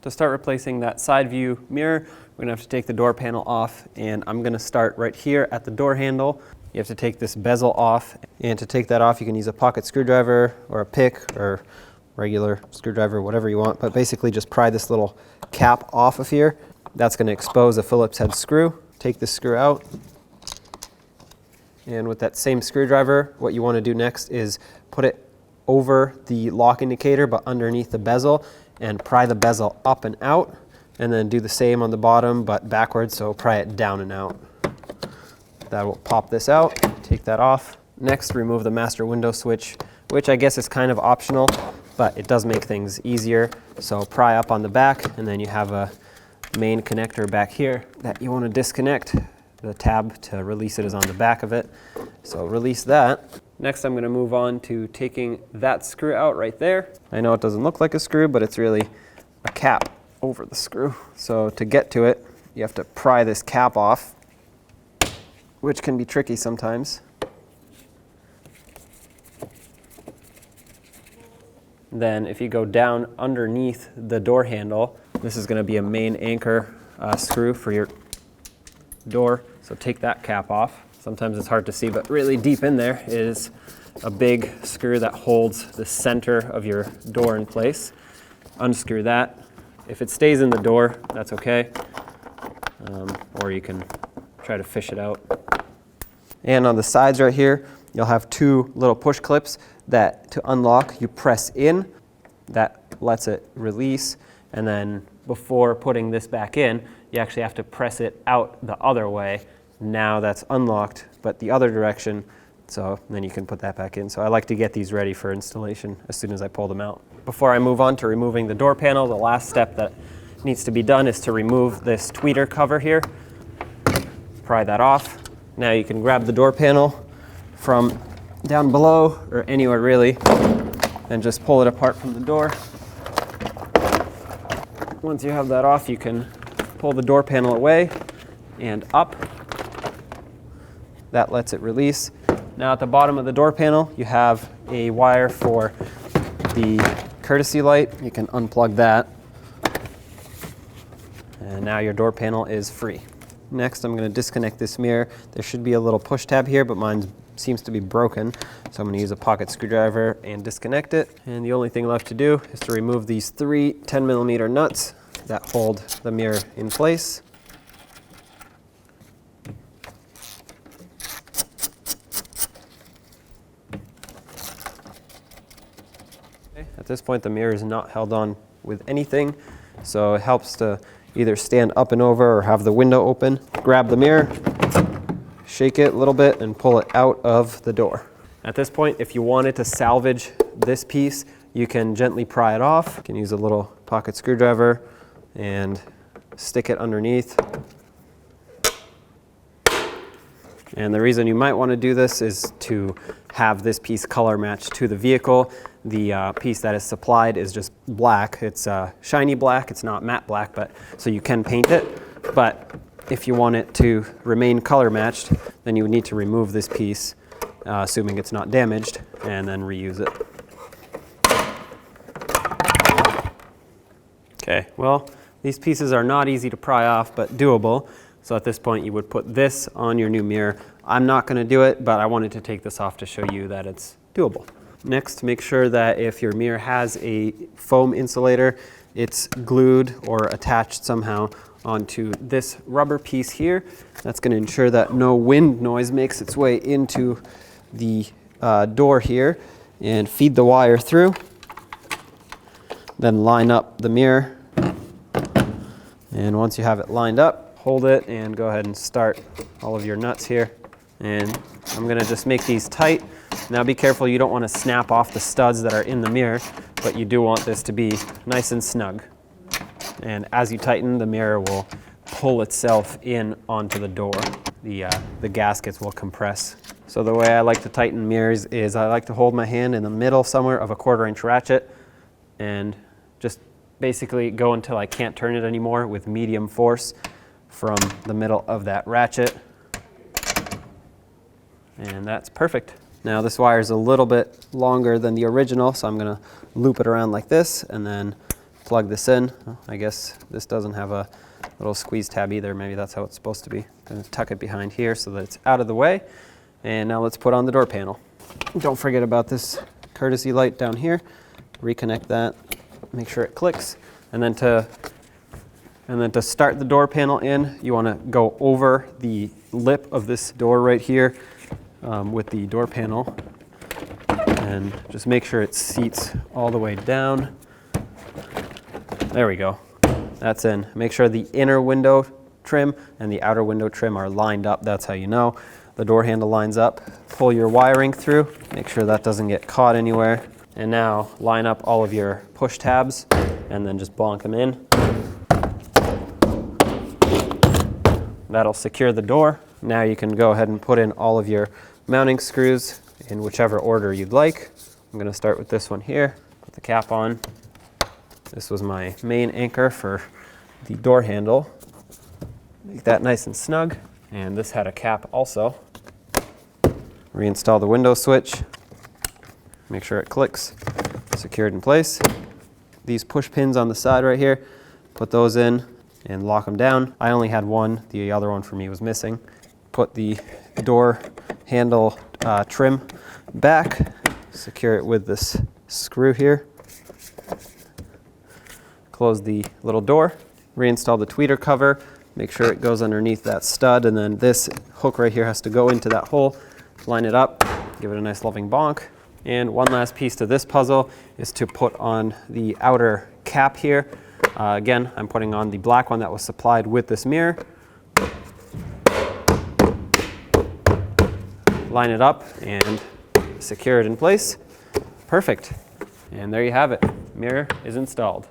To start replacing that side view mirror, we're gonna have to take the door panel off, and I'm gonna start right here at the door handle. You have to take this bezel off, and to take that off you can use a pocket screwdriver or a pick or regular screwdriver, whatever you want, but basically just pry this little cap off of here. That's gonna expose a Phillips head screw. Take the screw out, and with that same screwdriver, what you wanna do next is put it over the lock indicator but underneath the bezel, and pry the bezel up and out, and then do the same on the bottom but backwards, so pry it down and out. That will pop this out, take that off. Next, remove the master window switch, which I guess is kind of optional, but it does make things easier. So pry up on the back, and then you have a main connector back here that you want to disconnect. The tab to release it is on the back of it, so release that. Next, I'm going to move on to taking that screw out right there. I know it doesn't look like a screw, but it's really a cap over the screw. So to get to it, you have to pry this cap off, which can be tricky sometimes. Then if you go down underneath the door handle, this is going to be a main anchor screw for your door. So take that cap off. Sometimes it's hard to see, but really deep in there is a big screw that holds the center of your door in place. Unscrew that. If it stays in the door, that's okay. Or you can try to fish it out. And on the sides right here, you'll have two little push clips that to unlock, you press in. That lets it release. And then before putting this back in, you actually have to press it out the other way. Now that's unlocked, but the other direction, so then you can put that back in. So I like to get these ready for installation as soon as I pull them out. Before I move on to removing the door panel, the last step that needs to be done is to remove this tweeter cover here. Pry that off. Now you can grab the door panel from down below, or anywhere really, and just pull it apart from the door. Once you have that off, you can pull the door panel away and up. That lets it release. Now at the bottom of the door panel, you have a wire for the courtesy light. You can unplug that. And now your door panel is free. Next, I'm going to disconnect this mirror. There should be a little push tab here, but mine seems to be broken. So I'm going to use a pocket screwdriver and disconnect it. And the only thing left to do is to remove these three 10mm nuts that hold the mirror in place. At this point, the mirror is not held on with anything, so it helps to either stand up and over or have the window open. Grab the mirror, shake it a little bit, and pull it out of the door. At this point, if you wanted to salvage this piece, you can gently pry it off. You can use a little pocket screwdriver and stick it underneath. And the reason you might want to do this is to have this piece color match to the vehicle. The piece that is supplied is just black. It's shiny black, it's not matte black, but so you can paint it. But if you want it to remain color matched, then you would need to remove this piece, assuming it's not damaged, and then reuse it. Okay, well, these pieces are not easy to pry off, but doable. So at this point, you would put this on your new mirror. I'm not going to do it, but I wanted to take this off to show you that it's doable. Next, make sure that if your mirror has a foam insulator, it's glued or attached somehow onto this rubber piece here. That's going to ensure that no wind noise makes its way into the door here. And feed the wire through. Then line up the mirror. And once you have it lined up, hold it and go ahead and start all of your nuts here. And I'm going to just make these tight. Now be careful, you don't want to snap off the studs that are in the mirror, but you do want this to be nice and snug. And as you tighten, the mirror will pull itself in onto the door. The gaskets will compress. So the way I like to tighten mirrors is I like to hold my hand in the middle somewhere of a 1/4-inch ratchet and just basically go until I can't turn it anymore with medium force from the middle of that ratchet. And that's perfect. Now this wire is a little bit longer than the original, so I'm going to loop it around like this and then plug this in. I guess this doesn't have a little squeeze tab either. Maybe that's how it's supposed to be. Gonna tuck it behind here so that it's out of the way. And now let's put on the door panel. Don't forget about this courtesy light down here. Reconnect that, make sure it clicks. And then to start the door panel in, you want to go over the lip of this door right here with the door panel. And just make sure it seats all the way down. There we go. That's in. Make sure the inner window trim and the outer window trim are lined up. That's how you know the door handle lines up. Pull your wiring through. Make sure that doesn't get caught anywhere. And now line up all of your push tabs and then just bonk them in. That'll secure the door. Now you can go ahead and put in all of your mounting screws in whichever order you'd like. I'm going to start with this one here. Put the cap on. This was my main anchor for the door handle. Make that nice and snug. And this had a cap also. Reinstall the window switch. Make sure it clicks. Secured in place. These push pins on the side right here, put those in and lock them down. I only had one. The other one for me was missing. Put the door handle trim back. Secure it with this screw here. Close the little door. Reinstall the tweeter cover. Make sure it goes underneath that stud, and then this hook right here has to go into that hole. Line it up, give it a nice loving bonk. And one last piece to this puzzle is to put on the outer cap here. Again, I'm putting on the black one that was supplied with this mirror. Line it up and secure it in place. Perfect. And there you have it. Mirror is installed.